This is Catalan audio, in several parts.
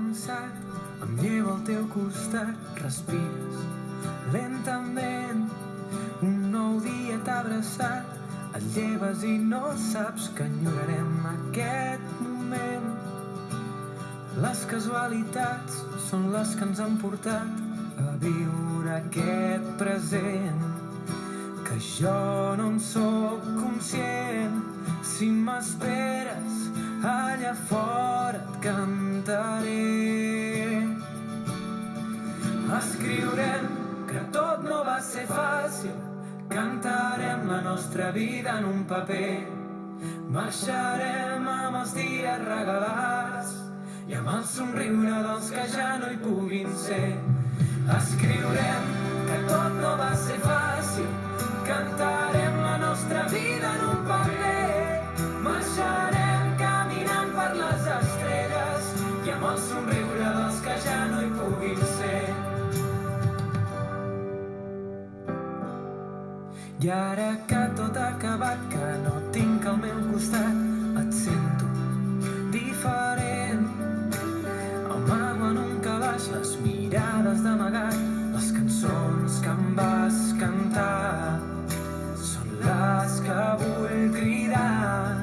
començat, em llevo al teu costat, respires lentament. Un nou dia t'ha abraçat, et lleves i no saps que enyorarem aquest moment. Les casualitats són les que ens han portat a viure aquest present, que jo no en sóc conscient. Si m'esperes allà fora et cantaré. Escriurem que tot no va ser fàcil, cantarem la nostra vida en un paper, marxarem amb els dies regalats i amb el somriure dels que ja no hi puguin ser. Escriurem que tot no va ser fàcil, cantarem la nostra vida en un paper, marxarem caminant per les estrelles i amb el somriure dels que ja no hi puguin ser. I ara que tot ha acabat, que no tinc al meu costat, et sento diferent. Amago en un calaix les mirades d'amagat, les cançons que em vas cantar són les que vull cridar.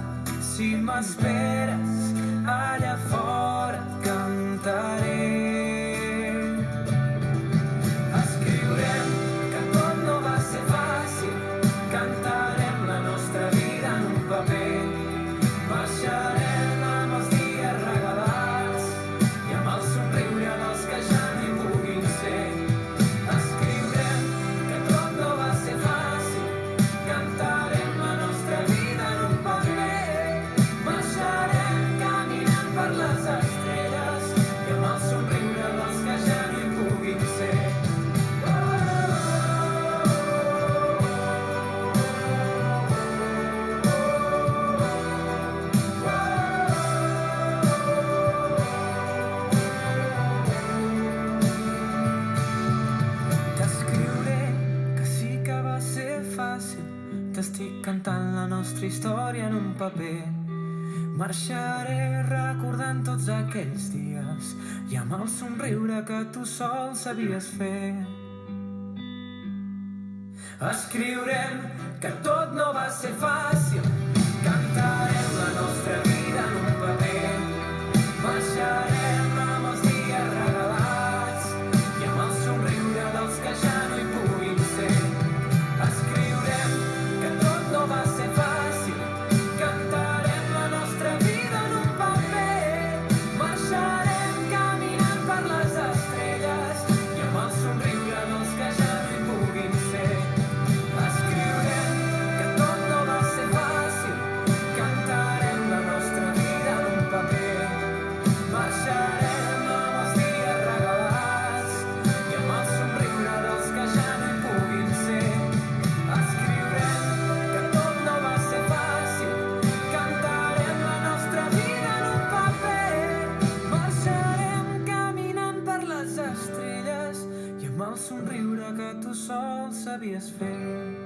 Si m'esperes allà fora et cantaré. Escriurem que tot no va ser fàcil, cantarem la nostra vida en un paper, marxarem amb els dies regalats i amb el somriure dels que ja no hi puguin ser. Escriurem que tot no va ser fàcil, cantarem la nostra vida en un paper, marxarem caminant per les estrelles i amb el somriure dels que ja no hi puguin ser. T'escriuré que sí que va ser fàcil, t'estic cantant la nostra història en un paper, marxaré recordant tots aquells dies i amb el somriure que tu sol sabies fer. Escriurem que tot no va ser fàcil, cantarem la nostra vida en un paper, marxarem amb els dies regalats i amb el somriure dels que ja no hi puguin ser. Escriurem que tot no va ser fàcil, cantarem la nostra vida en un paper, marxarem caminant per les estrelles i amb el somriure dels que ja no hi puguin ser. Escriurem que tot no va ser fàcil, cantarem la nostra vida en un paper, marxarem amb els dies regalats i amb el somriure dels que ja no hi puguin ser. Escriurem que tot no va ser fàcil, cantarem la nostra vida en un paper, marxarem caminant per les estrelles i amb el somriure que tu sol sabies fer.